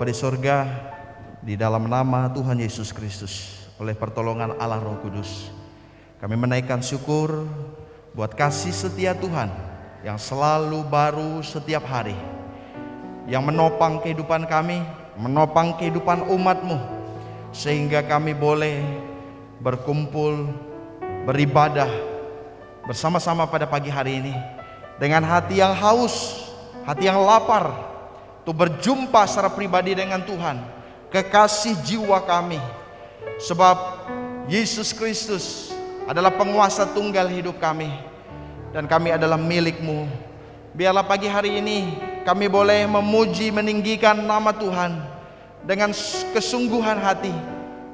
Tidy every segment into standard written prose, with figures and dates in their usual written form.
Bapa di sorga, di dalam nama Tuhan Yesus Kristus, oleh pertolongan Allah Roh Kudus, kami menaikkan syukur buat kasih setia Tuhan yang selalu baru setiap hari, yang menopang kehidupan kami, menopang kehidupan umat-Mu, sehingga kami boleh berkumpul, beribadah bersama-sama pada pagi hari ini dengan hati yang haus, hati yang lapar untuk berjumpa secara pribadi dengan Tuhan, kekasih jiwa kami. Sebab Yesus Kristus adalah penguasa tunggal hidup kami, dan kami adalah milik-Mu. Biarlah pagi hari ini kami boleh memuji, meninggikan nama Tuhan dengan kesungguhan hati,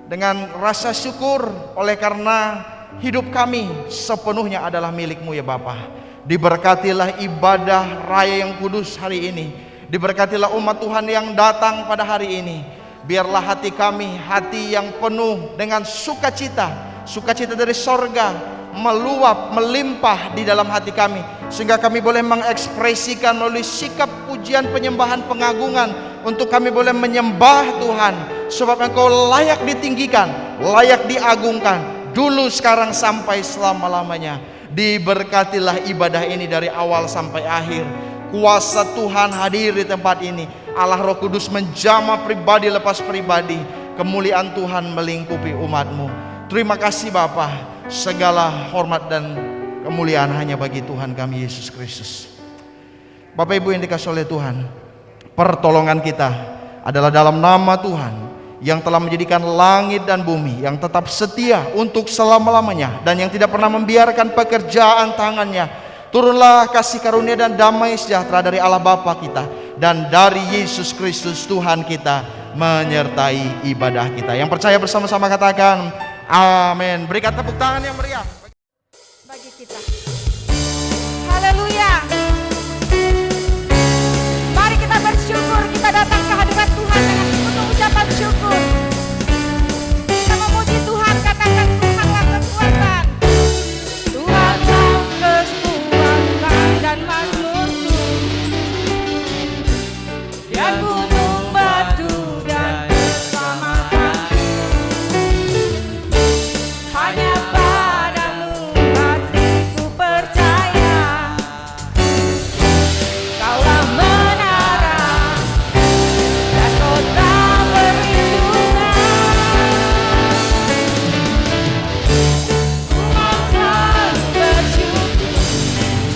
dengan rasa syukur, oleh karena hidup kami sepenuhnya adalah milik-Mu ya Bapa. Diberkatilah ibadah raya yang kudus hari ini. Diberkatilah umat Tuhan yang datang pada hari ini. Biarlah hati kami hati yang penuh dengan sukacita, sukacita dari sorga meluap, melimpah di dalam hati kami, sehingga kami boleh mengekspresikan melalui sikap pujian, penyembahan, pengagungan, untuk kami boleh menyembah Tuhan. Sebab Engkau layak ditinggikan, layak diagungkan, dulu, sekarang, sampai selama-lamanya. Diberkatilah ibadah ini dari awal sampai akhir. Kuasa Tuhan hadir di tempat ini. Allah Roh Kudus menjamah pribadi lepas pribadi. Kemuliaan Tuhan melingkupi umat-Mu. Terima kasih Bapa. Segala hormat dan kemuliaan hanya bagi Tuhan kami Yesus Kristus. Bapak Ibu yang dikasihi oleh Tuhan, pertolongan kita adalah dalam nama Tuhan yang telah menjadikan langit dan bumi, yang tetap setia untuk selama-lamanya, dan yang tidak pernah membiarkan pekerjaan tangannya. Turunlah kasih karunia dan damai sejahtera dari Allah Bapa kita dan dari Yesus Kristus Tuhan kita menyertai ibadah kita. Yang percaya bersama-sama katakan amin. Berikan tepuk tangan yang meriah bagi kita. Haleluya. Mari kita bersyukur, kita datang ke hadirat Tuhan dengan penuh ucapan syukur. Kita memuji Tuhan, katakan Tuhanlah kekuatan. Tuhanlah kekuatan dan mazmurku. Dia gunung batu dan keselamatanku. Hanya padamu hatiku percaya. Kaulah menara dan kota perlindungan. Ku mau selalu bersyukur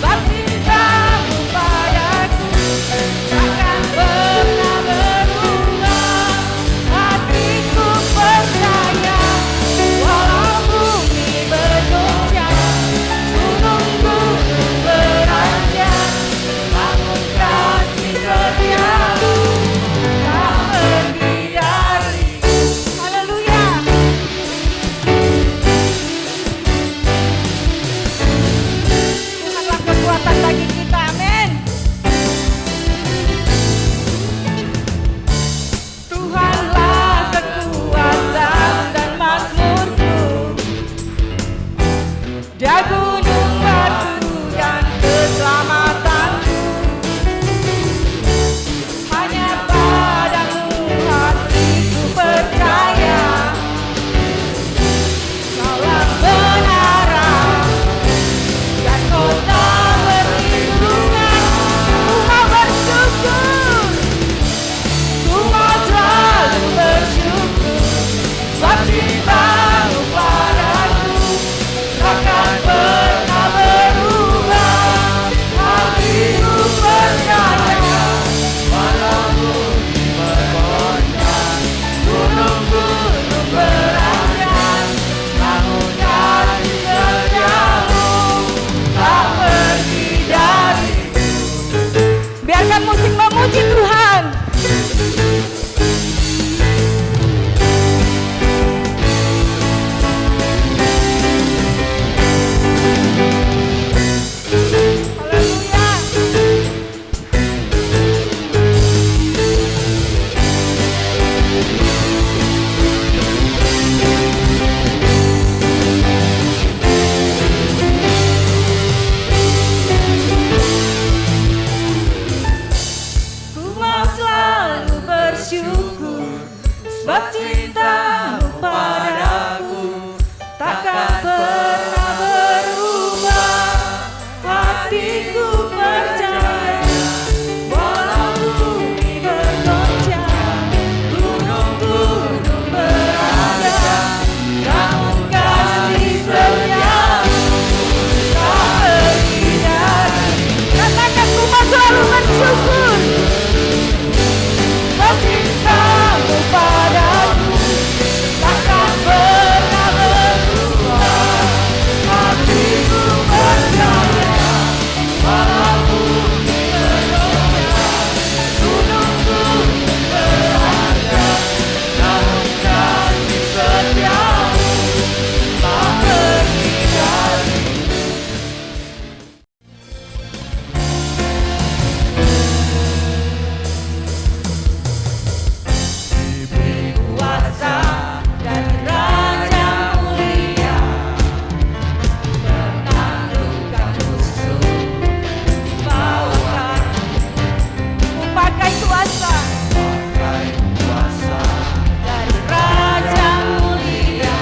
sebab cintamu padaku takkan pernah berubah. Hatiku percaya walau bumi bergoncang, gunung-gunung beranjak, namun kasih setiamu tak pergi dariku. Haleluya. Tuhanlah kekuatan bagi kita, amin. Tuhanlah kekuatan dan mazmurku. Dia gunung batu dan keselamatanku. Hanya padamu hatiku percaya. Kaulah menara dan kota perlindungan. Ku mau bersyukur, ku mau selalu bersyukur sebab cintamu padaku takkan pernah pernah berubah. Hatiku percaya, walau bumi bergoncang, gunung-gunung beradab, namun kasih setiamu tak pergi dari. Katakan ku mau selalu bersyukur, cintamu padaku takkan pernah berubah. Hatiku percaya, walau bumi bergoncang, gunung-gunung beradab, namun kasih setiamu tak pergi dari. Kuasa dari Raja mulia, menaklukkan musuh, bawakan. Ku pakai kuasa dari Raja mulia.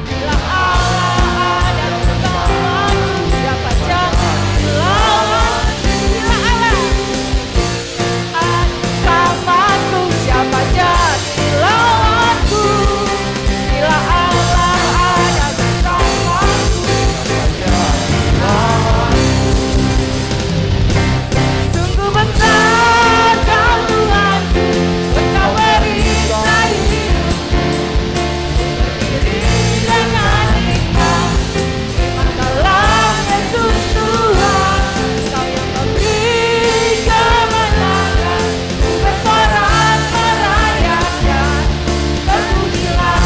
Bila Allah ada bersamaku, siapa jangan melawan. Bila Allah bersamaku, siapa jadi lawanku? Bila Allah ada bersamaku, siapa jadi lawanku? Sungguh besar Kau Tuhanku, Engkau perisai hidupku, berdiri dengan hikmat. Terima Yesus Tuhan, Kau yang memberi kemenangan. Ku bersorak merayakan, terpujilah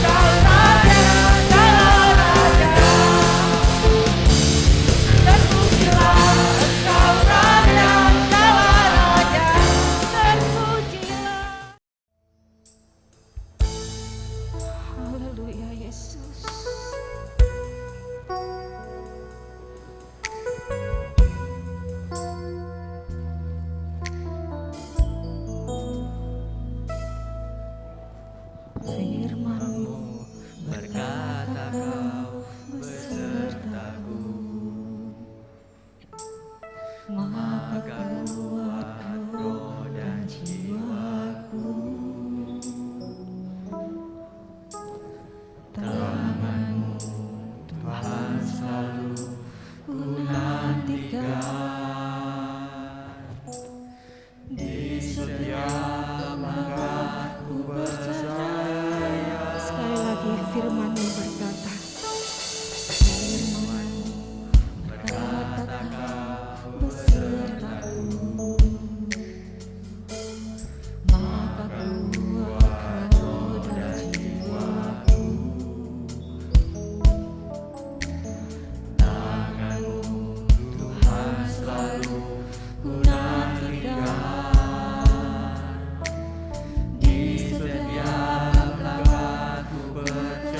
Kau Raja segala raja. Terpujilah Engkau Raja segala raja. Terpujilah. Haleluya Yesus. Firman-Mu berkata Kau besertaku, maka kuat roh dan jiwaku. Tangan-Mu Tuhan selalu ku nantikan, di setiap langkahku percaya. Sekali lagi firman-Mu berkata, firman-Mu berkata Kau besertaku, maka kuat roh dan jiwaku. Tangan-Mu Tuhan selalu ku nantikan, di setiap langkahku percaya.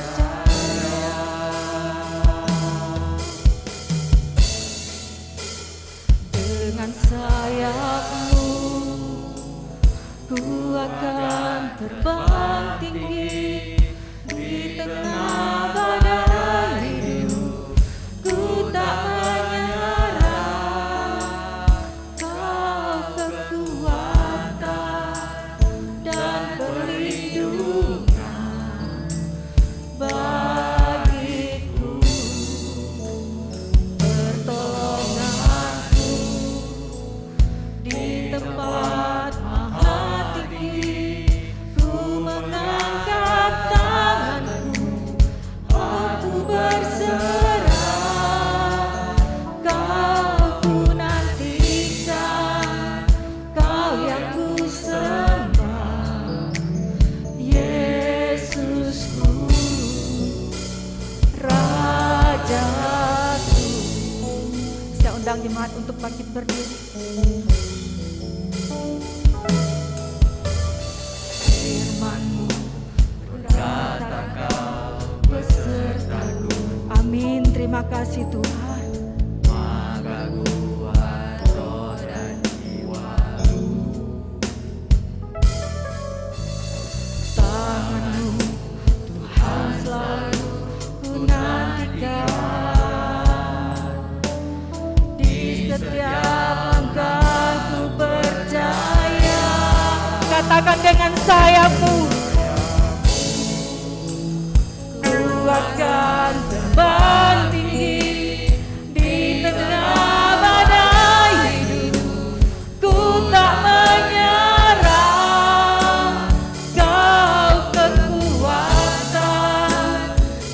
Dengan sayap-Mu ku akan terbang tinggi, di tengah badai hidup ku tak menyerah. Kau kekuatan dan perlindungan bagiku, pertolonganku di tempat maha tinggi. Ku mengangkat tanganku, aku berserah. Kau ku nantikan, Kau yang ku sembah, Yesusku, Rajaku. Saya undang jemaat untuk bangkit berdiri. Firman-Mu berkata Kau besertaku. Amin. Terima kasih Tuhan. Maka kuat roh dan jiwaku. Tangan-Mu Tuhan selalu ku Di setiap langkah ku percaya. Katakan dengan sayapmu, ku akan terbang tinggi di tengah badai hidup. Ku tak menyerah, Kau kekuatan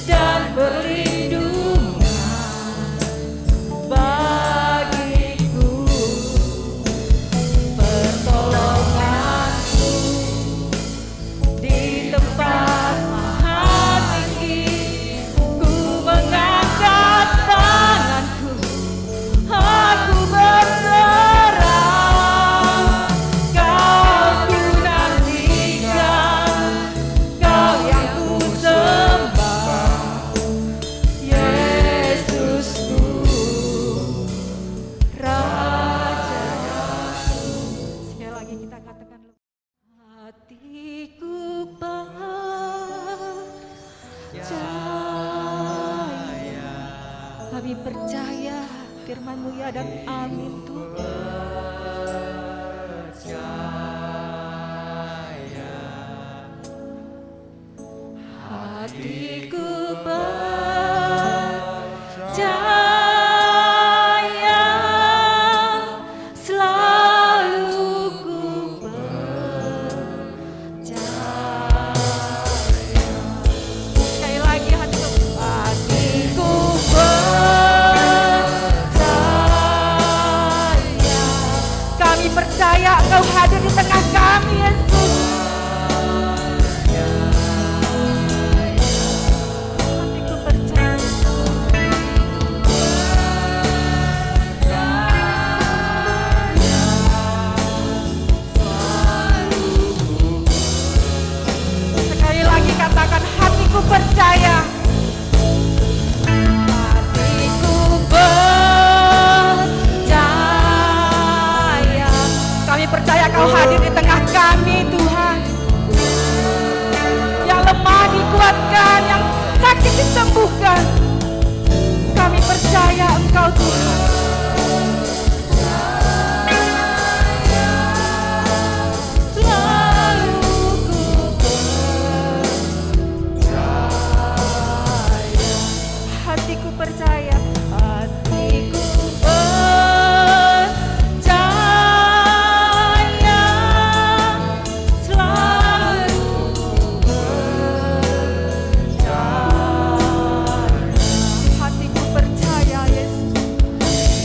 dan perlindungan bagiku, pertolonganku di tempat maha tinggi. Ku mengangkat tanganku, aku berserah. Kau ku nantikan, Kau yang ku sembah, Yesusku, Raja. Sekali lagi kita katakan, hatiku percaya. Kami percaya firman-Mu ya dan amin Tuhan. Hatiku percaya, selalu ku percaya. Sekali lagi hatiku percaya. Kami percaya Engkau hadir di tengah kami, Yesus. Hatiku percaya. Sekali lagi katakan, hatiku percaya. Hatiku percaya. Kami percaya Kau hadir di tengah kami, Tuhan. Yang lemah dikuatkan, yang sakit disembuhkan. Kami percaya Engkau, Tuhan. Selalu ku percaya. Hatiku percaya. Hatiku percaya, selalu percaya. Hatiku percaya, Yesus.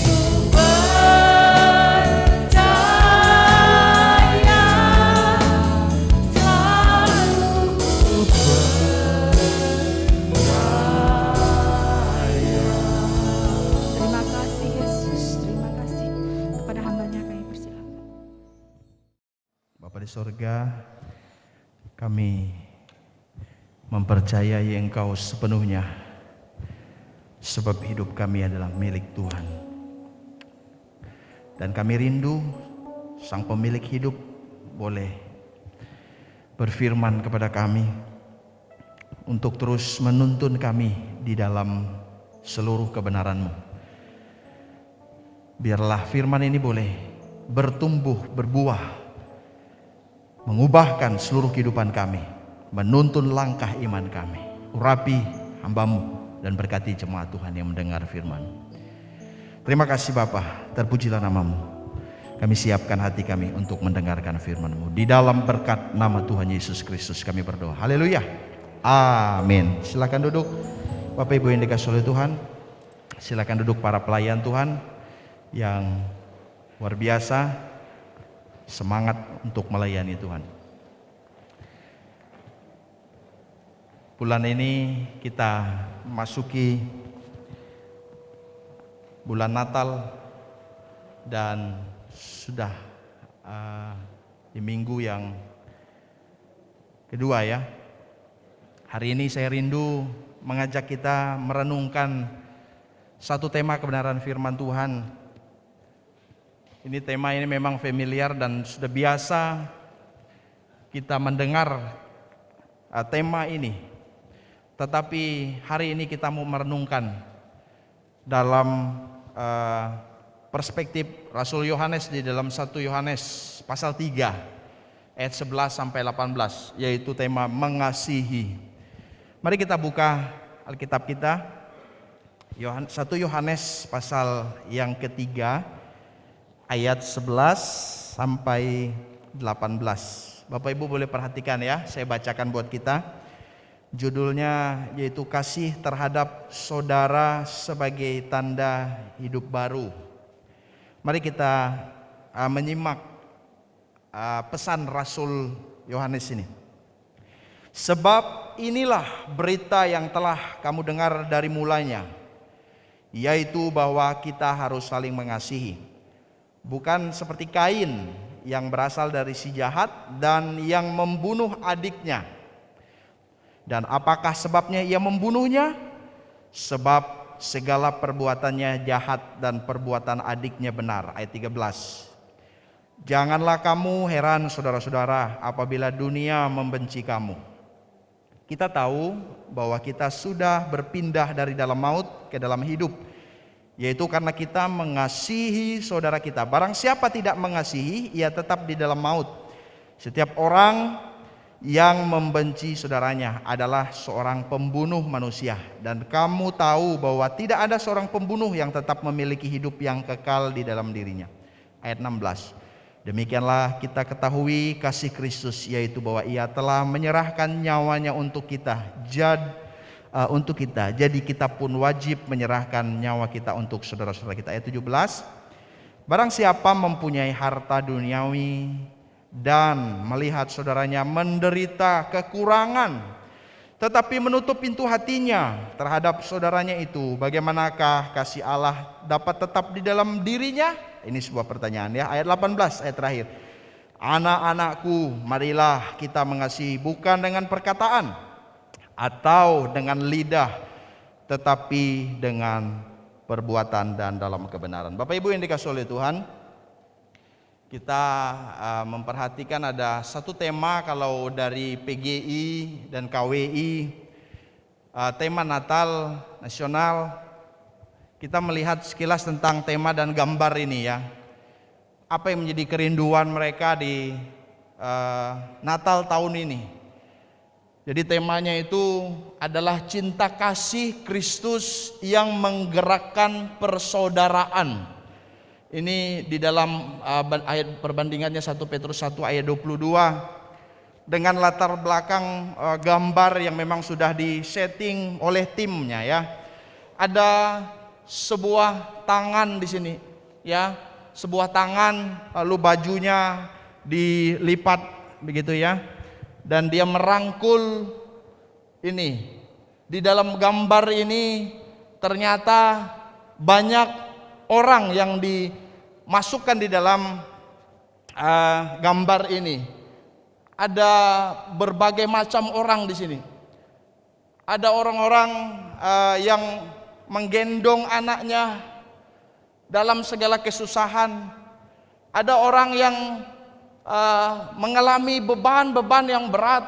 Ku percaya, selalu ku Terima kasih Yesus, terima kasih kepada hamba-Nya kami persilakan. Bapa di sorga, kami mempercayai Engkau sepenuhnya, sebab hidup kami adalah milik Tuhan. Dan kami rindu Sang Pemilik hidup boleh berfirman kepada kami untuk terus menuntun kami di dalam seluruh kebenaran-Mu. Biarlah firman ini boleh bertumbuh, berbuah, mengubahkan seluruh kehidupan kami, menuntun langkah iman kami. Urapi hamba-Mu dan berkati jemaat Tuhan yang mendengar firman. Terima kasih Bapa, terpujilah nama-Mu. Kami siapkan hati kami untuk mendengarkan firman-Mu. Di dalam berkat nama Tuhan Yesus Kristus kami berdoa. Haleluya. Amin. Silakan duduk Bapak Ibu yang dikasihi oleh Tuhan. Silakan duduk para pelayan Tuhan yang luar biasa semangat untuk melayani Tuhan. Bulan ini kita memasuki bulan Natal dan sudah di minggu yang kedua ya. Hari ini saya rindu mengajak kita merenungkan satu tema kebenaran firman Tuhan. Ini tema ini memang familiar dan sudah biasa kita mendengar tema ini. Tetapi hari ini kita mau merenungkan dalam perspektif Rasul Yohanes di dalam 1 Yohanes pasal 3 ayat 11 sampai 18, yaitu tema mengasihi. Mari kita buka Alkitab kita, 1 Yohanes pasal yang ketiga ayat 11 sampai 18. Bapak Ibu boleh perhatikan ya, saya bacakan buat kita. Judulnya yaitu kasih terhadap saudara sebagai tanda hidup baru. Mari kita menyimak pesan Rasul Yohanes ini. Sebab inilah berita yang telah kamu dengar dari mulanya, yaitu bahwa kita harus saling mengasihi. Bukan seperti Kain yang berasal dari si jahat dan yang membunuh adiknya. Dan apakah sebabnya ia membunuhnya? Sebab segala perbuatannya jahat dan perbuatan adiknya benar. Ayat 13. Janganlah kamu heran saudara-saudara apabila dunia membenci kamu. Kita tahu bahwa kita sudah berpindah dari dalam maut ke dalam hidup, yaitu karena kita mengasihi saudara kita. Barang siapa tidak mengasihi, ia tetap di dalam maut. Setiap orang yang membenci saudaranya adalah seorang pembunuh manusia. Dan kamu tahu bahwa tidak ada seorang pembunuh yang tetap memiliki hidup yang kekal di dalam dirinya. Ayat 16. Demikianlah kita ketahui kasih Kristus, yaitu bahwa ia telah menyerahkan nyawanya untuk kita. Jadi kita pun wajib menyerahkan nyawa kita untuk saudara-saudara kita. Ayat 17. Barang siapa mempunyai harta duniawi dan melihat saudaranya menderita kekurangan, tetapi menutup pintu hatinya terhadap saudaranya itu, bagaimanakah kasih Allah dapat tetap di dalam dirinya? Ini sebuah pertanyaan ya. Ayat 18, ayat terakhir. Anak-anakku, marilah kita mengasihi bukan dengan perkataan atau dengan lidah, tetapi dengan perbuatan dan dalam kebenaran. Bapak Ibu yang dikasihi oleh Tuhan, kita memperhatikan ada satu tema kalau dari PGI dan KWI, tema Natal Nasional. Kita melihat sekilas tentang tema dan gambar ini ya. Apa yang menjadi kerinduan mereka di Natal tahun ini. Jadi temanya itu adalah cinta kasih Kristus yang menggerakkan persaudaraan. Ini di dalam ayat perbandingannya 1 Petrus 1 ayat 22 dengan latar belakang gambar yang memang sudah disetting oleh timnya ya. Ada sebuah tangan di sini ya, sebuah tangan lalu bajunya dilipat begitu ya, dan dia merangkul ini. Di dalam gambar ini ternyata banyak orang yang dimasukkan di dalam gambar ini. Ada berbagai macam orang di sini. Ada orang-orang yang menggendong anaknya dalam segala kesusahan. Ada orang yang mengalami beban-beban yang berat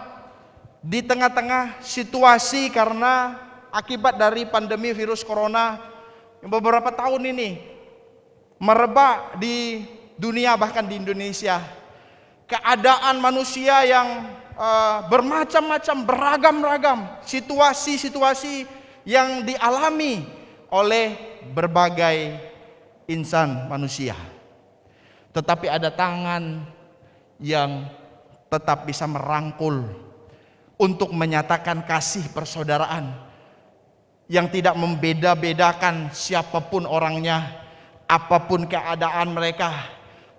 di tengah-tengah situasi karena akibat dari pandemi virus corona yang beberapa tahun ini merebak di dunia, bahkan di Indonesia. Keadaan manusia yang bermacam-macam, beragam-ragam situasi-situasi yang dialami oleh berbagai insan manusia. Tetapi ada tangan yang tetap bisa merangkul untuk menyatakan kasih persaudaraan yang tidak membeda-bedakan siapapun orangnya, apapun keadaan mereka,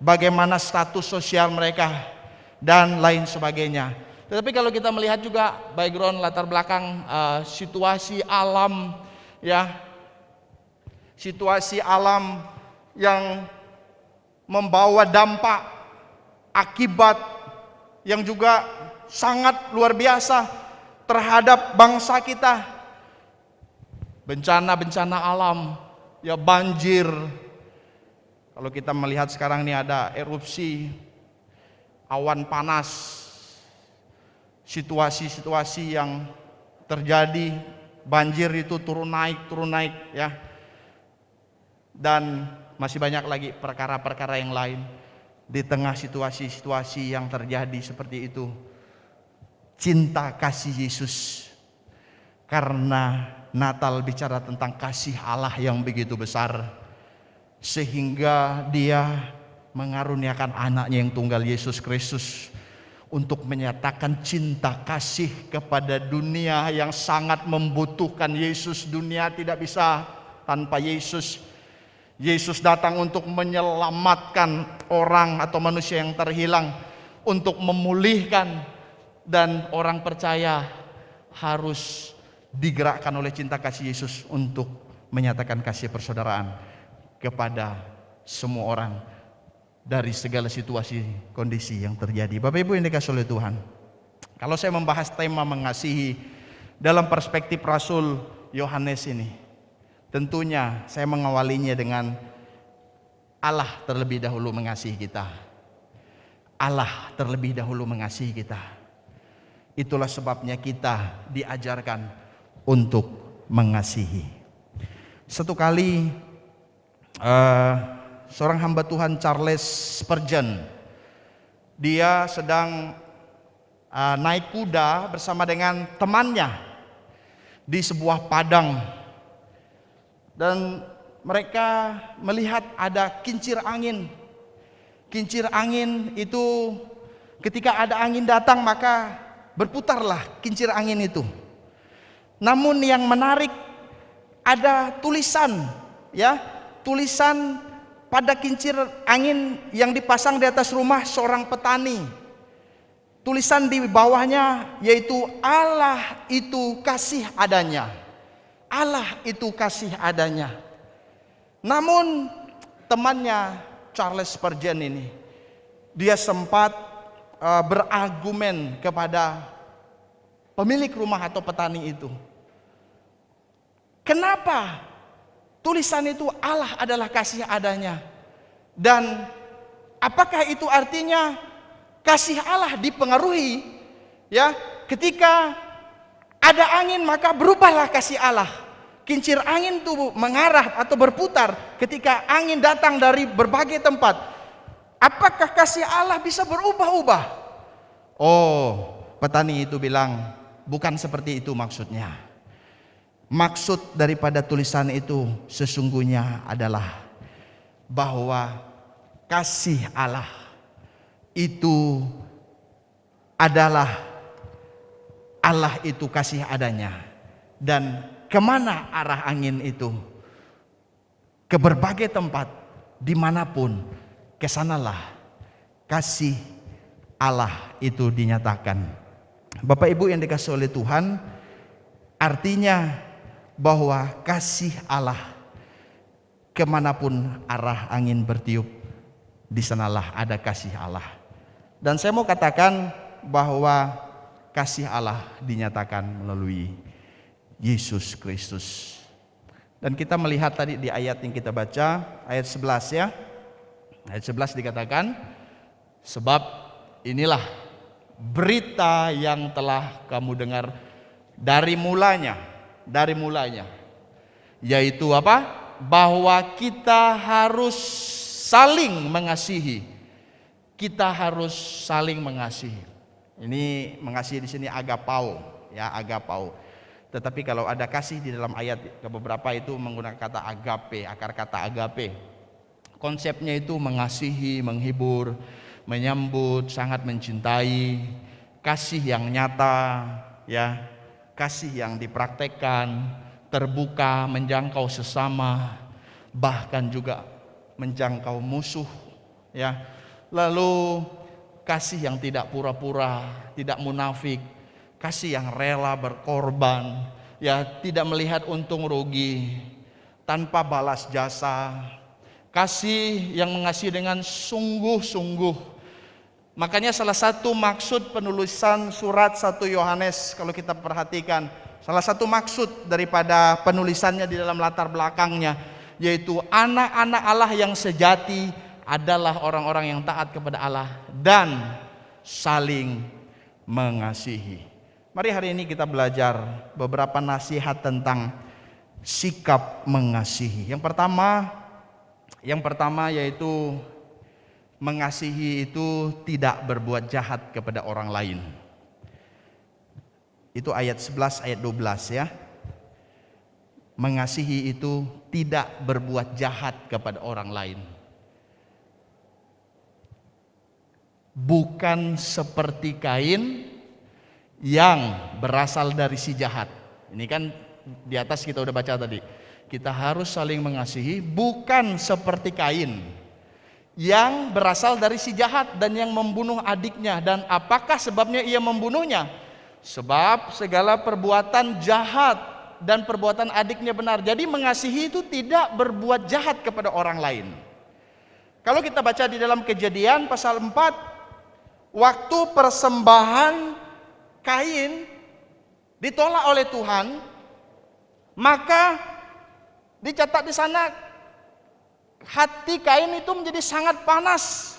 bagaimana status sosial mereka, dan lain sebagainya. Tetapi kalau kita melihat juga background latar belakang situasi alam ya, situasi alam yang membawa dampak akibat yang juga sangat luar biasa terhadap bangsa kita. Bencana-bencana alam, ya banjir. Kalau kita melihat sekarang ini ada erupsi, awan panas, situasi-situasi yang terjadi, banjir itu turun naik ya. Dan masih banyak lagi perkara-perkara yang lain. Di tengah situasi-situasi yang terjadi seperti itu, cinta kasih Yesus, karena Natal bicara tentang kasih Allah yang begitu besar, sehingga Dia mengaruniakan anaknya yang tunggal Yesus Kristus untuk menyatakan cinta kasih kepada dunia yang sangat membutuhkan Yesus. Dunia tidak bisa tanpa Yesus. Yesus datang untuk menyelamatkan orang atau manusia yang terhilang, untuk memulihkan, dan orang percaya harus digerakkan oleh cinta kasih Yesus untuk menyatakan kasih persaudaraan kepada semua orang dari segala situasi kondisi yang terjadi. Bapak Ibu yang dikasihi oleh Tuhan, kalau saya membahas tema mengasihi dalam perspektif Rasul Yohanes ini, tentunya saya mengawalinya dengan Allah terlebih dahulu mengasihi kita. Allah terlebih dahulu mengasihi kita. Itulah sebabnya kita diajarkan untuk mengasihi. Satu kali seorang hamba Tuhan, Charles Spurgeon, dia sedang naik kuda bersama dengan temannya di sebuah padang. Dan mereka melihat ada kincir angin. Kincir angin itu ketika ada angin datang maka berputarlah kincir angin itu. Namun yang menarik ada tulisan, ya, tulisan pada kincir angin yang dipasang di atas rumah seorang petani. Tulisan di bawahnya yaitu Allah itu kasih adanya. Allah itu kasih adanya. Namun temannya Charles Spurgeon ini, dia sempat berargumen kepada pemilik rumah atau petani itu. Kenapa tulisan itu Allah adalah kasih adanya? Dan apakah itu artinya kasih Allah dipengaruhi, ya, ketika ada angin maka berubahlah kasih Allah. Kincir angin itu mengarah atau berputar ketika angin datang dari berbagai tempat. Apakah kasih Allah bisa berubah-ubah? Oh, petani itu bilang, bukan seperti itu maksudnya. Maksud daripada tulisan itu sesungguhnya adalah bahwa kasih Allah itu adalah Allah itu kasih adanya. Dan kemana arah angin itu? Ke berbagai tempat, dimanapun, kesanalah kasih Allah itu dinyatakan. Bapak Ibu yang dikasihi oleh Tuhan, artinya bahwa kasih Allah kemanapun arah angin bertiup, di sanalah ada kasih Allah. Dan saya mau katakan bahwa kasih Allah dinyatakan melalui Yesus Kristus. Dan kita melihat tadi di ayat yang kita baca, ayat 11 ya. Ayat 11 dikatakan, sebab inilah berita yang telah kamu dengar dari mulanya, yaitu apa? Bahwa kita harus saling mengasihi. Kita harus saling mengasihi. Ini mengasihi di sini agapao, ya, agapao. Tetapi kalau ada kasih di dalam ayat ke beberapa itu menggunakan kata agape, akar kata agape. Konsepnya itu mengasihi, menghibur, menyambut, sangat mencintai, kasih yang nyata, ya, kasih yang dipraktekkan, terbuka, menjangkau sesama, bahkan juga menjangkau musuh, ya. Lalu kasih yang tidak pura-pura, tidak munafik, kasih yang rela berkorban, ya, tidak melihat untung rugi, tanpa balas jasa, kasih yang mengasihi dengan sungguh-sungguh. Makanya salah satu maksud penulisan surat 1 Yohanes, kalau kita perhatikan, salah satu maksud daripada penulisannya di dalam latar belakangnya, yaitu anak-anak Allah yang sejati adalah orang-orang yang taat kepada Allah dan saling mengasihi. Mari hari ini kita belajar beberapa nasihat tentang sikap mengasihi. Yang pertama yaitu mengasihi itu tidak berbuat jahat kepada orang lain. Itu ayat 11 ayat 12 ya. Mengasihi itu tidak berbuat jahat kepada orang lain. Bukan seperti Kain yang berasal dari si jahat. Ini kan di atas kita udah baca tadi. Kita harus saling mengasihi, bukan seperti Kain yang berasal dari si jahat dan yang membunuh adiknya. Dan apakah sebabnya ia membunuhnya? Sebab segala perbuatan jahat dan perbuatan adiknya benar. Jadi mengasihi itu tidak berbuat jahat kepada orang lain. Kalau kita baca di dalam Kejadian pasal 4, waktu persembahan Kain ditolak oleh Tuhan, maka dicatat di sana hati Kain itu menjadi sangat panas.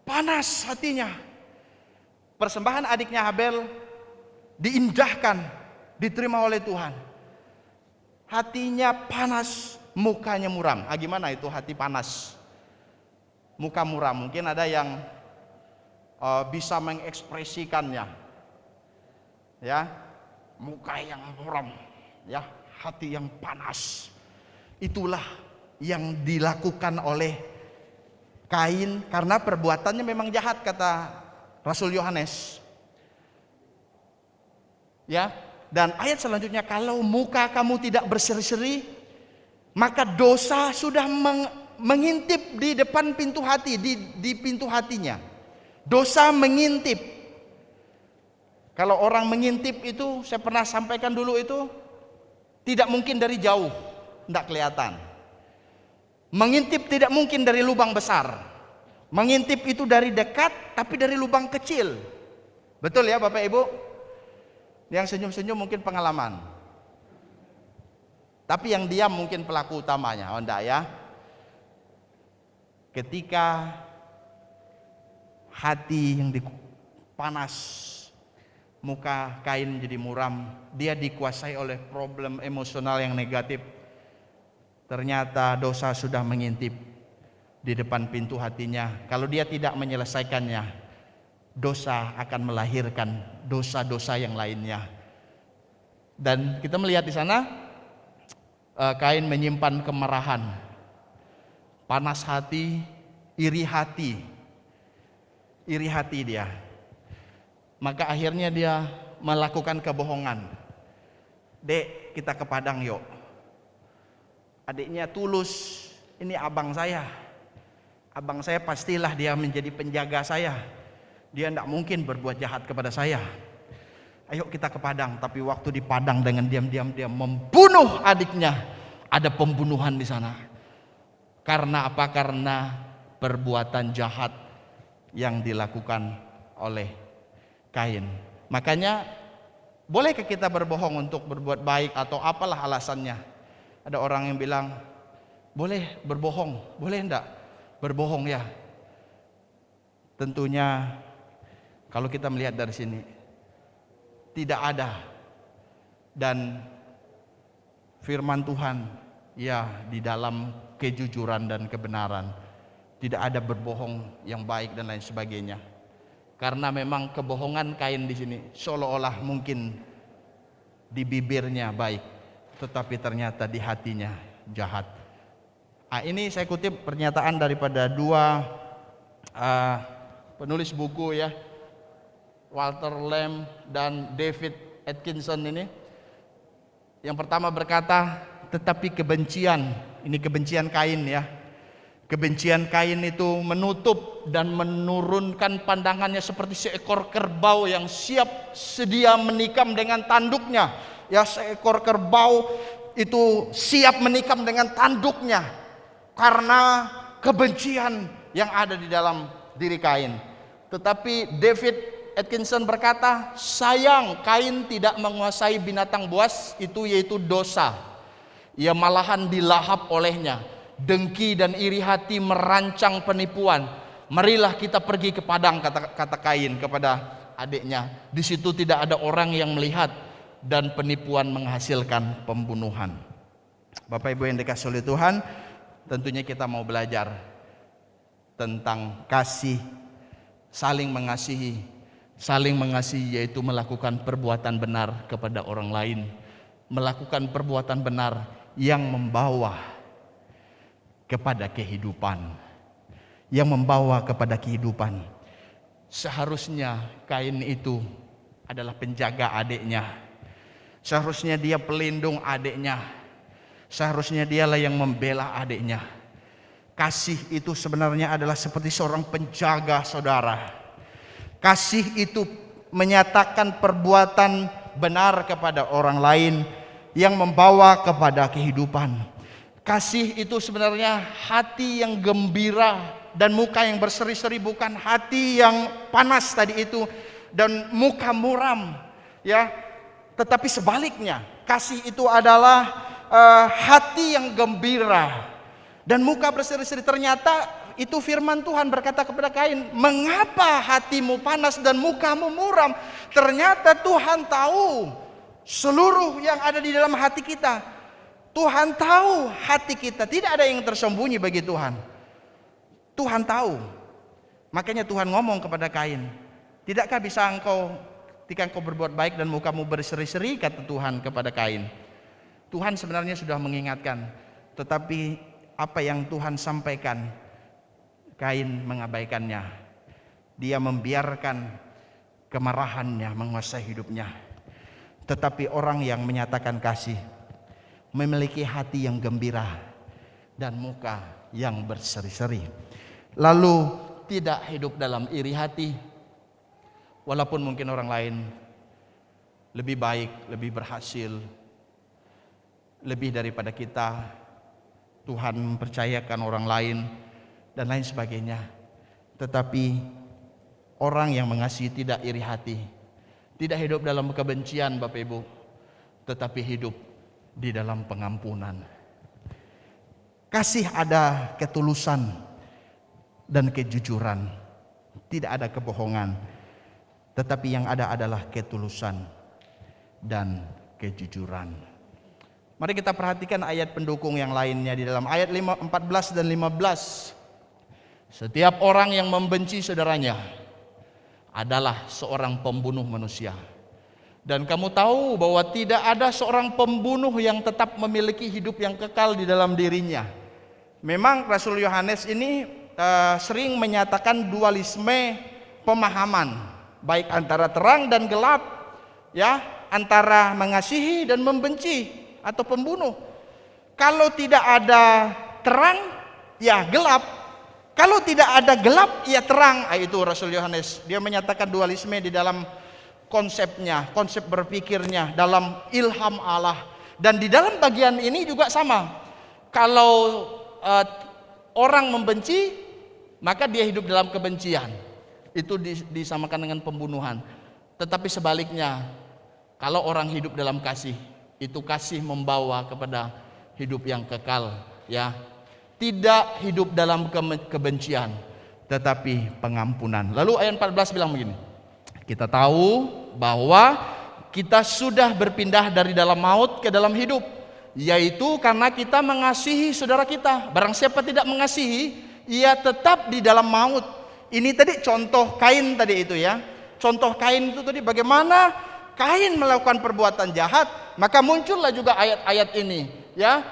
Panas hatinya. Persembahan adiknya Habel diindahkan, diterima oleh Tuhan. Hatinya panas, mukanya muram. Gimana itu hati panas? Muka muram. Mungkin ada yang bisa mengekspresikannya, ya, muka yang muram, ya, hati yang panas. Itulah yang dilakukan oleh Kain karena perbuatannya memang jahat, kata Rasul Yohanes. Ya, dan ayat selanjutnya, kalau muka kamu tidak berseri-seri, maka dosa sudah mengintip di depan pintu hati, di pintu hatinya. Dosa mengintip. Kalau orang mengintip itu, saya pernah sampaikan dulu itu, tidak mungkin dari jauh, tidak kelihatan. Mengintip tidak mungkin dari lubang besar. Mengintip itu dari dekat, tapi dari lubang kecil. Betul ya Bapak Ibu? Yang senyum-senyum mungkin pengalaman. Tapi yang diam mungkin pelaku utamanya. Oh enggak ya? Ketika hati yang panas, muka Kain jadi muram, dia dikuasai oleh problem emosional yang negatif. Ternyata dosa sudah mengintip di depan pintu hatinya. Kalau dia tidak menyelesaikannya, dosa akan melahirkan dosa-dosa yang lainnya. Dan kita melihat di sana Kain menyimpan kemarahan, panas hati, iri hati dia. Maka akhirnya dia melakukan kebohongan. Dek, kita ke Padang yuk. Adiknya Tulus, ini abang saya. Abang saya pastilah dia menjadi penjaga saya. Dia tidak mungkin berbuat jahat kepada saya. Ayo kita ke Padang. Tapi waktu di Padang dengan diam-diam dia membunuh adiknya. Ada pembunuhan di sana. Karena apa? Karena perbuatan jahat yang dilakukan oleh Kain. Makanya bolehkah kita berbohong untuk berbuat baik atau apalah alasannya? Ada orang yang bilang boleh berbohong, boleh enggak berbohong ya? Tentunya kalau kita melihat dari sini tidak ada. Dan firman Tuhan ya di dalam kejujuran dan kebenaran. Tidak ada berbohong yang baik dan lain sebagainya. Karena memang kebohongan Kain di sini seolah-olah mungkin di bibirnya baik, tetapi ternyata di hatinya jahat. Ini saya kutip pernyataan daripada dua penulis buku ya, Walter Lamb dan David Atkinson ini. Yang pertama berkata, tetapi kebencian, ini kebencian Kain ya. Kebencian Kain itu menutup dan menurunkan pandangannya seperti seekor kerbau yang siap sedia menikam dengan tanduknya. Ya, seekor kerbau itu siap menikam dengan tanduknya karena kebencian yang ada di dalam diri Kain. Tetapi David Atkinson berkata, sayang Kain tidak menguasai binatang buas itu, yaitu dosa. Ia malahan dilahap olehnya. Dengki dan iri hati merancang penipuan. Marilah kita pergi ke Padang, kata Kain kepada adiknya. Di situ tidak ada orang yang melihat dan penipuan menghasilkan pembunuhan. Bapak Ibu yang dikasihi oleh Tuhan, tentunya kita mau belajar tentang kasih, saling mengasihi. Saling mengasihi yaitu melakukan perbuatan benar kepada orang lain, melakukan perbuatan benar yang membawa kepada kehidupan, yang membawa kepada kehidupan. Seharusnya Kain itu adalah penjaga adiknya, seharusnya dia pelindung adiknya, seharusnya dialah yang membela adiknya. Kasih itu sebenarnya adalah seperti seorang penjaga saudara. Kasih itu menyatakan perbuatan benar kepada orang lain yang membawa kepada kehidupan. Kasih itu sebenarnya hati yang gembira dan muka yang berseri-seri, bukan hati yang panas tadi itu dan muka muram, ya. Tetapi sebaliknya, kasih itu adalah hati yang gembira dan muka berseri-seri. Ternyata itu firman Tuhan berkata kepada Kain, mengapa hatimu panas dan mukamu muram? Ternyata Tuhan tahu seluruh yang ada di dalam hati kita. Tuhan tahu hati kita, tidak ada yang tersembunyi bagi Tuhan. Tuhan tahu. Makanya Tuhan ngomong kepada Kain, tidakkah bisa engkau ketika engkau berbuat baik dan mukamu berseri-seri, kata Tuhan kepada Kain. Tuhan sebenarnya sudah mengingatkan, tetapi apa yang Tuhan sampaikan, Kain mengabaikannya. Dia membiarkan kemarahannya menguasai hidupnya. Tetapi orang yang menyatakan kasih memiliki hati yang gembira dan muka yang berseri-seri. Lalu tidak hidup dalam iri hati. Walaupun mungkin orang lain lebih baik, lebih berhasil, lebih daripada kita, Tuhan mempercayakan orang lain dan lain sebagainya. Tetapi orang yang mengasihi tidak iri hati, tidak hidup dalam kebencian Bapak Ibu, tetapi hidup di dalam pengampunan. Kasih ada ketulusan dan kejujuran, tidak ada kebohongan, tetapi yang ada adalah ketulusan dan kejujuran. Mari kita perhatikan ayat pendukung yang lainnya di dalam ayat 14 dan 15. Setiap orang yang membenci saudaranya adalah seorang pembunuh manusia. Dan kamu tahu bahwa tidak ada seorang pembunuh yang tetap memiliki hidup yang kekal di dalam dirinya. Memang Rasul Yohanes ini sering menyatakan dualisme pemahaman, baik antara terang dan gelap, ya, antara mengasihi dan membenci atau pembunuh. Kalau tidak ada terang, ya gelap. Kalau tidak ada gelap, ya terang. Itu Rasul Yohanes. Dia menyatakan dualisme di dalam konsepnya, konsep berpikirnya, dalam ilham Allah. Dan di dalam bagian ini juga sama. Kalau orang membenci, maka dia hidup dalam kebencian. Itu disamakan dengan pembunuhan. Tetapi sebaliknya, kalau orang hidup dalam kasih, itu kasih membawa kepada hidup yang kekal, ya. Tidak hidup dalam kebencian, tetapi pengampunan. Lalu ayat 14 bilang begini, kita tahu bahwa kita sudah berpindah dari dalam maut ke dalam hidup, yaitu karena kita mengasihi saudara kita. Barang siapa tidak mengasihi, ia tetap di dalam maut. Ini tadi contoh Kain tadi itu, ya. Contoh Kain itu tadi bagaimana Kain melakukan perbuatan jahat, maka muncullah juga ayat-ayat ini, ya.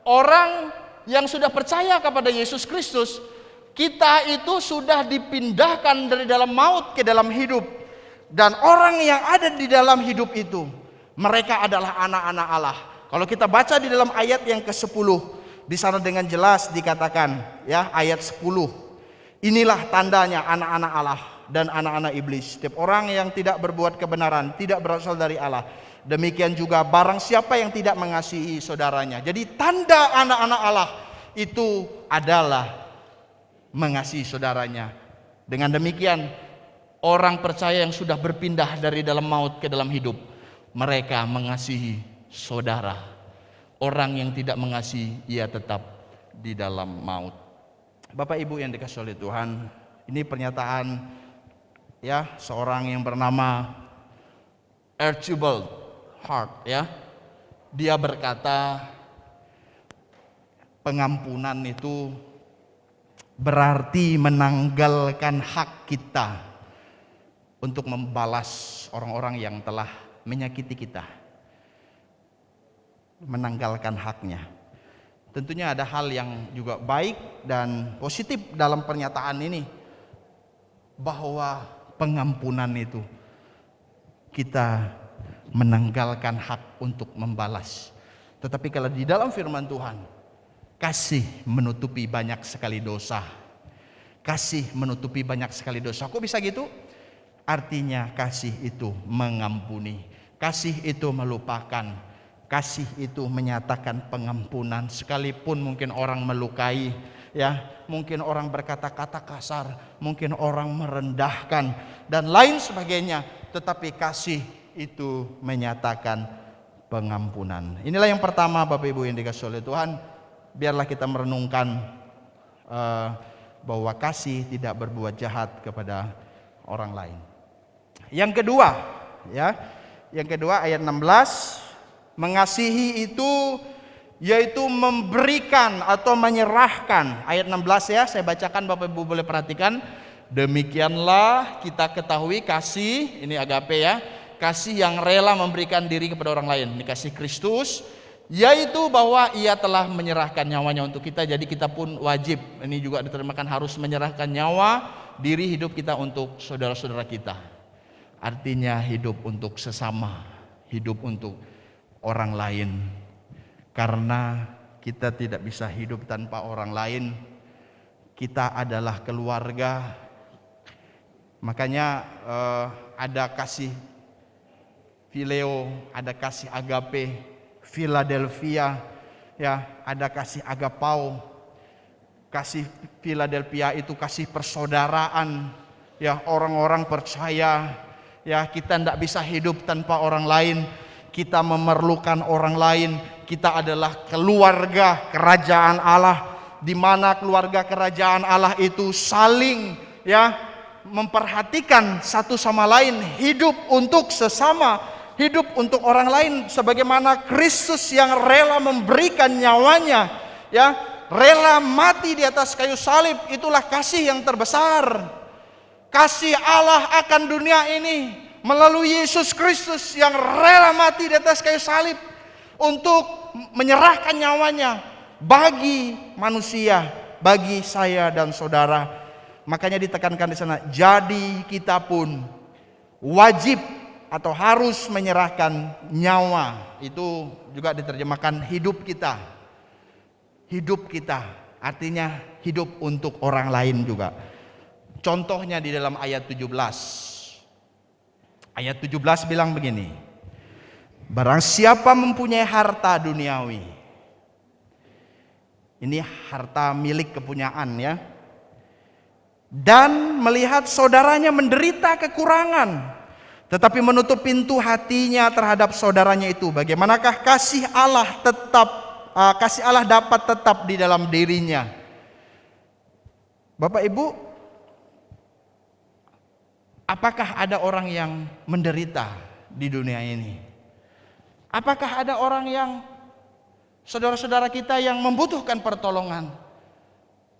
Orang yang sudah percaya kepada Yesus Kristus, kita itu sudah dipindahkan dari dalam maut ke dalam hidup. Dan orang yang ada di dalam hidup itu, mereka adalah anak-anak Allah. Kalau kita baca di dalam ayat yang ke-10, di sana dengan jelas dikatakan, ya, ayat 10. Inilah tandanya anak-anak Allah dan anak-anak iblis. Setiap orang yang tidak berbuat kebenaran tidak berasal dari Allah. Demikian juga barang siapa yang tidak mengasihi saudaranya. Jadi tanda anak-anak Allah itu adalah mengasihi saudaranya. Dengan demikian, orang percaya yang sudah berpindah dari dalam maut ke dalam hidup, mereka mengasihi saudara. Orang yang tidak mengasihi, ia tetap di dalam maut. Bapak Ibu yang dikasihi oleh Tuhan, ini pernyataan ya, seorang yang bernama Archibald Hart, ya. Dia berkata, pengampunan itu berarti menanggalkan hak kita untuk membalas orang-orang yang telah menyakiti kita. Menanggalkan haknya. Tentunya ada hal yang juga baik dan positif dalam pernyataan ini, bahwa pengampunan itu kita menanggalkan hak untuk membalas. Tetapi kalau di dalam firman Tuhan, kasih menutupi banyak sekali dosa. Kasih menutupi banyak sekali dosa. Kok bisa gitu? Artinya kasih itu mengampuni. Kasih itu melupakan. Kasih itu menyatakan pengampunan, sekalipun mungkin orang melukai, ya, mungkin orang berkata-kata kasar, mungkin orang merendahkan dan lain sebagainya, tetapi kasih itu menyatakan pengampunan. Inilah yang pertama, Bapak Ibu yang dikasihi oleh Tuhan. Biarlah kita merenungkan bahwa kasih tidak berbuat jahat kepada orang lain. Yang kedua, ya, yang kedua ayat 16. Mengasihi itu yaitu memberikan atau menyerahkan. Ayat 16 ya, saya bacakan, Bapak Ibu boleh perhatikan. Demikianlah kita ketahui kasih, ini agape ya, kasih yang rela memberikan diri kepada orang lain. Ini kasih Kristus, yaitu bahwa ia telah menyerahkan nyawanya untuk kita. Jadi kita pun wajib, ini juga diterjemahkan, harus menyerahkan nyawa, diri, hidup kita untuk saudara-saudara kita. Artinya hidup untuk sesama, hidup untuk orang lain, karena kita tidak bisa hidup tanpa orang lain. Kita adalah keluarga. Makanya ada kasih Phileo, ada kasih agape, Philadelphia, ya, ada kasih agapao. Kasih Philadelphia itu kasih persaudaraan, ya, orang-orang percaya, ya, kita tidak bisa hidup tanpa orang lain. Kita memerlukan orang lain. Kita adalah keluarga kerajaan Allah, di mana keluarga kerajaan Allah itu saling, ya, memperhatikan satu sama lain, hidup untuk sesama, hidup untuk orang lain, sebagaimana Kristus yang rela memberikan nyawanya, ya, rela mati di atas kayu salib. Itulah kasih yang terbesar. Kasih Allah akan dunia ini melalui Yesus Kristus yang rela mati di atas kayu salib untuk menyerahkan nyawanya bagi manusia, bagi saya dan saudara. Makanya ditekankan di sana, jadi kita pun wajib atau harus menyerahkan nyawa. Itu juga diterjemahkan hidup kita. Hidup kita artinya hidup untuk orang lain juga. Contohnya di dalam ayat 17. Ayat 17 bilang begini, barang siapa mempunyai harta duniawi, ini harta milik kepunyaan ya, dan melihat saudaranya menderita kekurangan, tetapi menutup pintu hatinya terhadap saudaranya itu, bagaimanakah kasih Allah dapat tetap di dalam dirinya? Bapak Ibu, apakah ada orang yang menderita di dunia ini? Apakah ada orang yang, saudara-saudara kita yang membutuhkan pertolongan?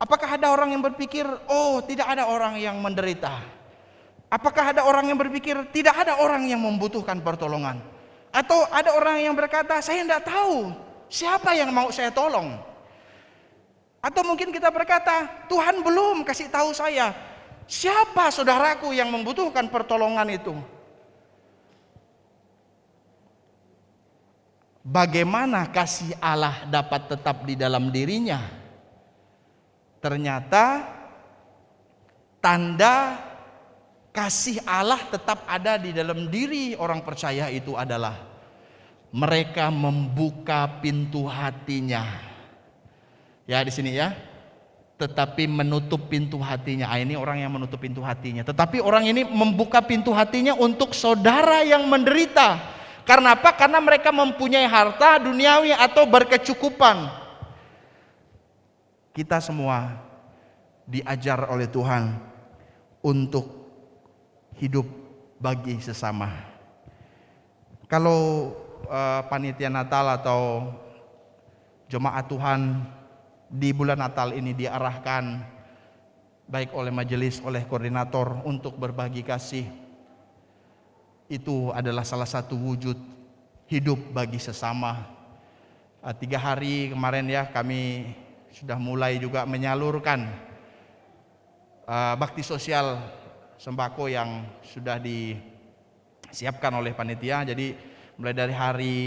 Apakah ada orang yang berpikir, oh tidak ada orang yang menderita? Apakah ada orang yang berpikir, tidak ada orang yang membutuhkan pertolongan? Atau ada orang yang berkata, saya tidak tahu siapa yang mau saya tolong? Atau mungkin kita berkata, Tuhan belum kasih tahu saya siapa saudaraku yang membutuhkan pertolongan itu. Bagaimana kasih Allah dapat tetap di dalam dirinya? Ternyata tanda kasih Allah tetap ada di dalam diri orang percaya itu adalah mereka membuka pintu hatinya. Ya, di sini ya. Tetapi menutup pintu hatinya. Ini orang yang menutup pintu hatinya. Tetapi orang ini membuka pintu hatinya untuk saudara yang menderita. Karena apa? Karena mereka mempunyai harta duniawi atau berkecukupan. Kita semua diajar oleh Tuhan untuk hidup bagi sesama. Kalau panitia Natal atau jemaat Tuhan di bulan Natal ini diarahkan baik oleh majelis, oleh koordinator untuk berbagi kasih, itu adalah salah satu wujud hidup bagi sesama. 3 hari kemarin ya, kami sudah mulai juga menyalurkan bakti sosial sembako yang sudah disiapkan oleh panitia. Jadi mulai dari hari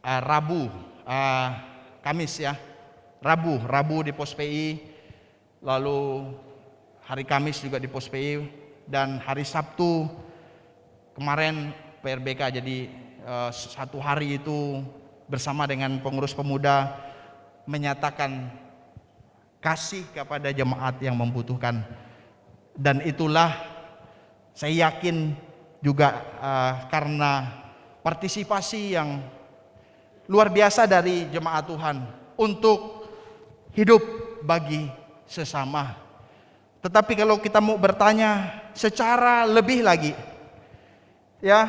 Rabu, Kamis ya, Rabu di Pos PI, lalu hari Kamis juga di Pos PI, dan hari Sabtu kemarin PRBK. Jadi 1 hari itu bersama dengan pengurus pemuda menyatakan kasih kepada jemaat yang membutuhkan. Dan itulah saya yakin juga karena partisipasi yang luar biasa dari jemaat Tuhan untuk hidup bagi sesama. Tetapi kalau kita mau bertanya secara lebih lagi, ya,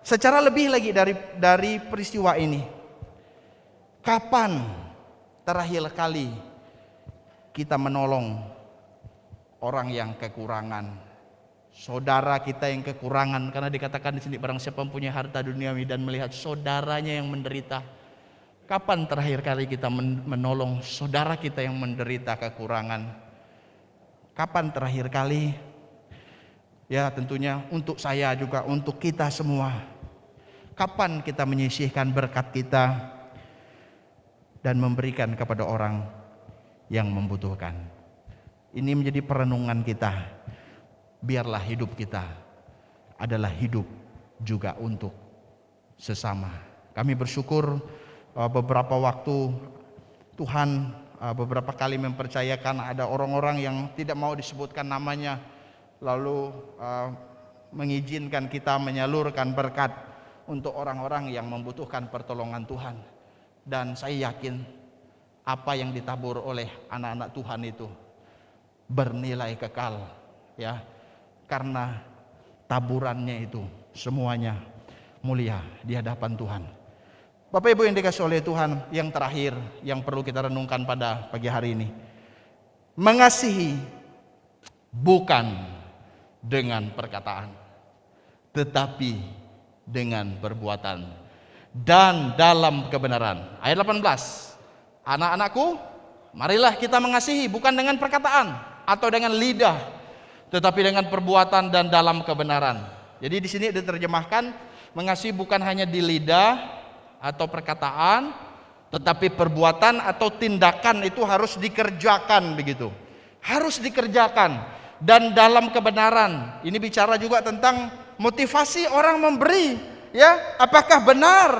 secara lebih lagi dari peristiwa ini, kapan terakhir kali kita menolong orang yang kekurangan, saudara kita yang kekurangan? Karena dikatakan di sini, barang siapa mempunyai harta duniawi dan melihat saudaranya yang menderita. Kapan terakhir kali kita menolong saudara kita yang menderita kekurangan? Kapan terakhir kali? Ya, tentunya untuk saya juga, untuk kita semua. Kapan kita menyisihkan berkat kita dan memberikan kepada orang yang membutuhkan? Ini menjadi perenungan kita. Biarlah hidup kita adalah hidup juga untuk sesama. Kami bersyukur beberapa waktu Tuhan beberapa kali mempercayakan ada orang-orang yang tidak mau disebutkan namanya, lalu mengizinkan kita menyalurkan berkat untuk orang-orang yang membutuhkan pertolongan Tuhan. Dan saya yakin apa yang ditabur oleh anak-anak Tuhan itu bernilai kekal, ya, karena taburannya itu semuanya mulia di hadapan Tuhan. Bapak Ibu yang dikasihi oleh Tuhan, yang terakhir yang perlu kita renungkan pada pagi hari ini, mengasihi bukan dengan perkataan, tetapi dengan perbuatan dan dalam kebenaran. Ayat 18, anak-anakku, marilah kita mengasihi bukan dengan perkataan atau dengan lidah, tetapi dengan perbuatan dan dalam kebenaran. Jadi di sini diterjemahkan mengasihi bukan hanya di lidah atau perkataan, tetapi perbuatan atau tindakan itu harus dikerjakan, begitu. Harus dikerjakan dan dalam kebenaran. Ini bicara juga tentang motivasi orang memberi, ya, apakah benar?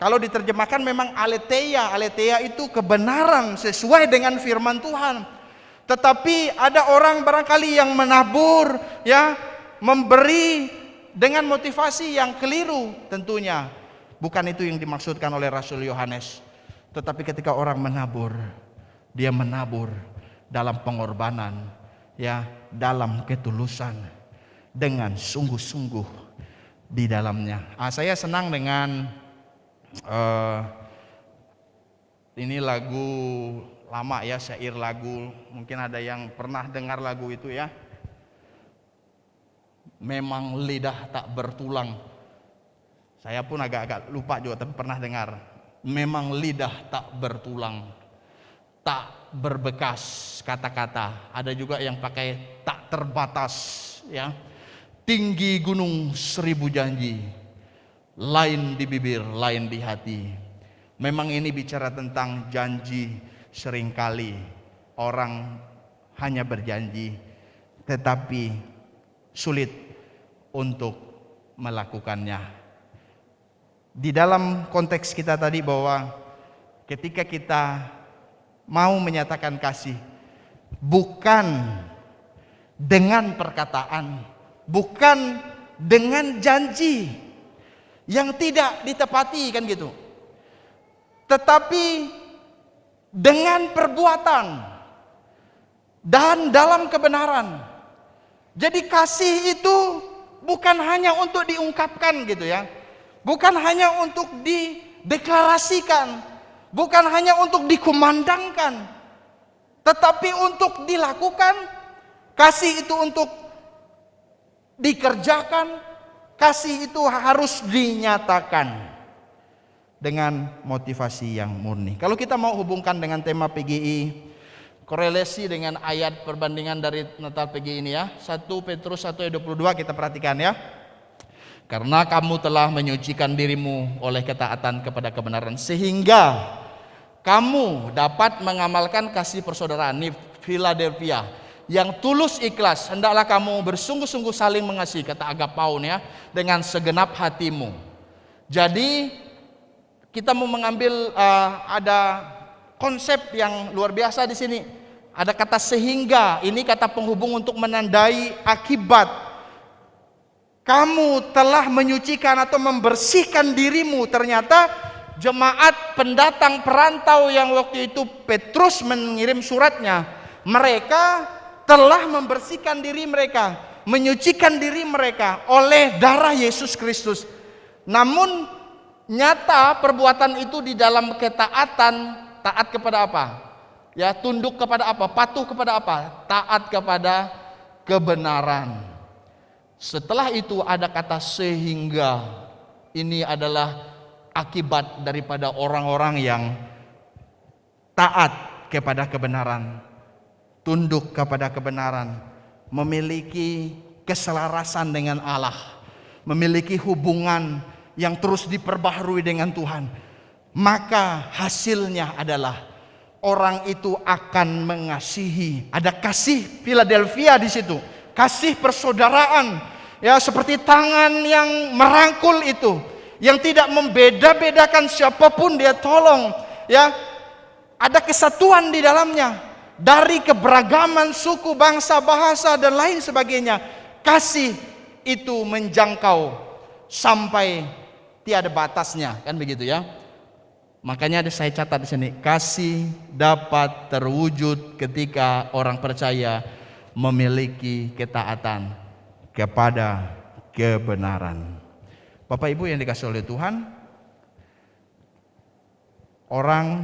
Kalau diterjemahkan memang aletheia itu kebenaran sesuai dengan firman Tuhan. Tetapi ada orang barangkali yang menabur, ya, memberi dengan motivasi yang keliru. Tentunya bukan itu yang dimaksudkan oleh Rasul Yohanes. Tetapi ketika orang menabur, dia menabur dalam pengorbanan, ya, dalam ketulusan, dengan sungguh-sungguh di dalamnya. Saya senang dengan ini lagu lama ya, syair lagu. Mungkin ada yang pernah dengar lagu itu ya. Memang lidah tak bertulang. Saya pun agak-agak lupa juga, tapi pernah dengar. Memang lidah tak bertulang, tak berbekas kata-kata. Ada juga yang pakai tak terbatas, ya. Tinggi gunung 1000 janji, lain di bibir, lain di hati. Memang ini bicara tentang janji. Seringkali orang hanya berjanji, tetapi sulit untuk melakukannya. Di dalam konteks kita tadi bahwa ketika kita mau menyatakan kasih, bukan dengan perkataan, bukan dengan janji yang tidak ditepati, kan gitu, tetapi dengan perbuatan dan dalam kebenaran. Jadi kasih itu bukan hanya untuk diungkapkan gitu ya. Bukan hanya untuk dideklarasikan, bukan hanya untuk dikumandangkan, tetapi untuk dilakukan. Kasih itu untuk dikerjakan, kasih itu harus dinyatakan dengan motivasi yang murni. Kalau kita mau hubungkan dengan tema PGI, korelasi dengan ayat perbandingan dari Natal PGI ini ya, 1 Petrus 1 ayat 22 kita perhatikan ya. Karena kamu telah menyucikan dirimu oleh ketaatan kepada kebenaran, sehingga kamu dapat mengamalkan kasih persaudaraan di Philadelphia yang tulus ikhlas. Hendaklah kamu bersungguh-sungguh saling mengasihi, kata agapaun ya, dengan segenap hatimu. Jadi kita mau mengambil ada konsep yang luar biasa di sini. Ada kata sehingga, ini kata penghubung untuk menandai akibat. Kamu telah menyucikan atau membersihkan dirimu. Ternyata jemaat pendatang perantau yang waktu itu Petrus mengirim suratnya, mereka telah membersihkan diri mereka, menyucikan diri mereka oleh darah Yesus Kristus. Namun nyata perbuatan itu di dalam ketaatan, taat kepada apa? Ya, tunduk kepada apa? Patuh kepada apa? Taat kepada kebenaran. Setelah itu ada kata sehingga. Ini adalah akibat daripada orang-orang yang taat kepada kebenaran, tunduk kepada kebenaran, memiliki keselarasan dengan Allah, memiliki hubungan yang terus diperbaharui dengan Tuhan. Maka hasilnya adalah orang itu akan mengasihi. Ada kasih Philadelphia di situ, kasih persaudaraan, ya, seperti tangan yang merangkul itu, yang tidak membeda-bedakan siapapun dia tolong, ya. Ada kesatuan di dalamnya dari keberagaman suku, bangsa, bahasa dan lain sebagainya. Kasih itu menjangkau sampai tiada batasnya, kan begitu ya. Makanya ada saya catat di sini, kasih dapat terwujud ketika orang percaya memiliki ketaatan kepada kebenaran. Bapak Ibu yang dikasihi oleh Tuhan, orang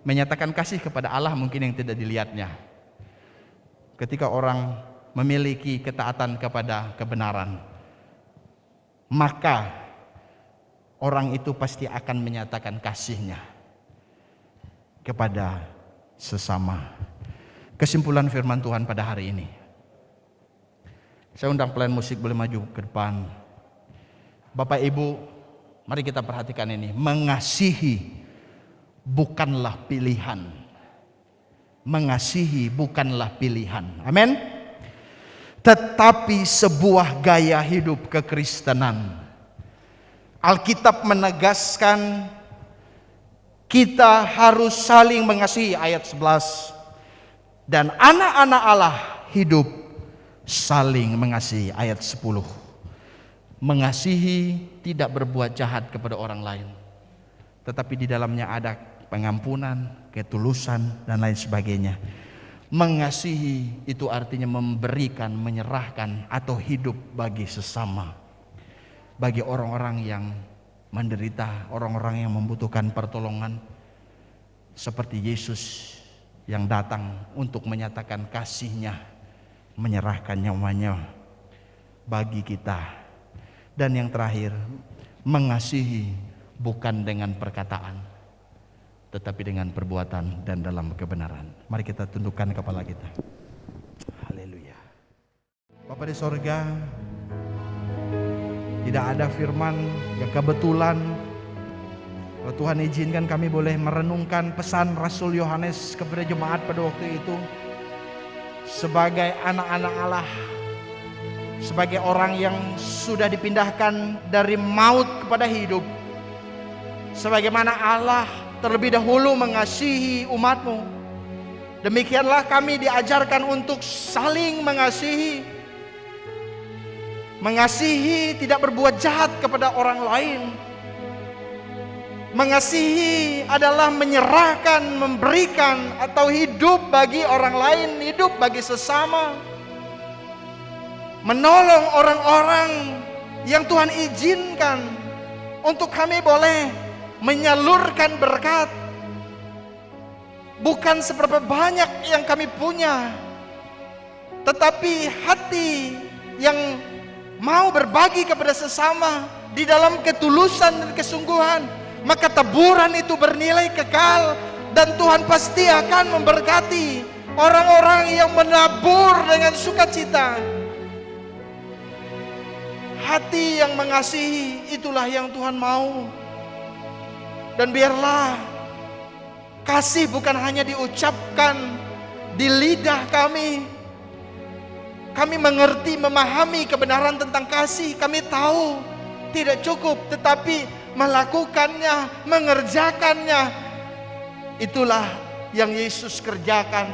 menyatakan kasih kepada Allah mungkin yang tidak dilihatnya. Ketika orang memiliki ketaatan kepada kebenaran, maka orang itu pasti akan menyatakan kasihnya kepada sesama. Kesimpulan firman Tuhan pada hari ini, saya undang pelayan musik boleh maju ke depan. Bapak Ibu, mari kita perhatikan ini. Mengasihi bukanlah pilihan. Mengasihi bukanlah pilihan. Amin. Tetapi sebuah gaya hidup kekristenan. Alkitab menegaskan kita harus saling mengasihi, ayat 11. Dan anak-anak Allah hidup saling mengasihi, ayat 10. Mengasihi tidak berbuat jahat kepada orang lain, tetapi di dalamnya ada pengampunan, ketulusan dan lain sebagainya. Mengasihi itu artinya memberikan, menyerahkan atau hidup bagi sesama, bagi orang-orang yang menderita, orang-orang yang membutuhkan pertolongan, seperti Yesus yang datang untuk menyatakan kasih-Nya, menyerahkan nyawanya bagi kita. Dan yang terakhir, mengasihi bukan dengan perkataan, tetapi dengan perbuatan dan dalam kebenaran. Mari kita tundukkan kepala kita. Haleluya. Bapa di sorga, tidak ada firman yang kebetulan. Kalau Tuhan izinkan kami boleh merenungkan pesan Rasul Yohanes kepada jemaat pada waktu itu. Sebagai anak-anak Allah, sebagai orang yang sudah dipindahkan dari maut kepada hidup, sebagaimana Allah terlebih dahulu mengasihi umat-Mu, demikianlah kami diajarkan untuk saling mengasihi. Mengasihi tidak berbuat jahat kepada orang lain. Mengasihi adalah menyerahkan, memberikan atau hidup bagi orang lain, hidup bagi sesama. menolong orang-orang yang Tuhan izinkan untuk kami boleh menyalurkan berkat. Bukan seberapa banyak yang kami punya, tetapi hati yang mau berbagi kepada sesama di dalam ketulusan dan kesungguhan, maka taburan itu bernilai kekal dan Tuhan pasti akan memberkati orang-orang yang menabur dengan sukacita. Hati yang mengasihi, itulah yang Tuhan mau. Dan biarlah kasih bukan hanya diucapkan di lidah kami. Kami mengerti, memahami kebenaran tentang kasih. Kami tahu tidak cukup, tetapi melakukannya, mengerjakannya, itulah yang Yesus kerjakan.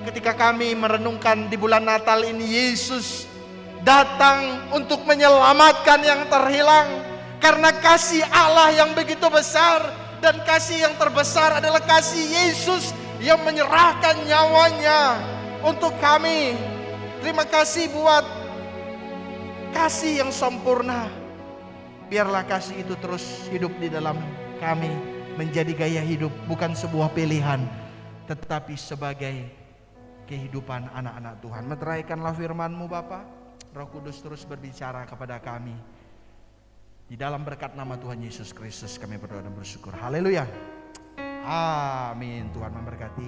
Ketika kami merenungkan di bulan Natal ini, Yesus datang untuk menyelamatkan yang terhilang. Karena kasih Allah yang begitu besar, dan kasih yang terbesar adalah kasih Yesus yang menyerahkan nyawanya untuk kami. Terima kasih buat kasih yang sempurna. Biarlah kasih itu terus hidup di dalam kami, menjadi gaya hidup, bukan sebuah pilihan, tetapi sebagai kehidupan anak-anak Tuhan. Meteraikanlah firman-Mu Bapa. Roh Kudus terus berbicara kepada kami. Di dalam berkat nama Tuhan Yesus Kristus kami berdoa dan bersyukur. Haleluya. Amin. Tuhan memberkati.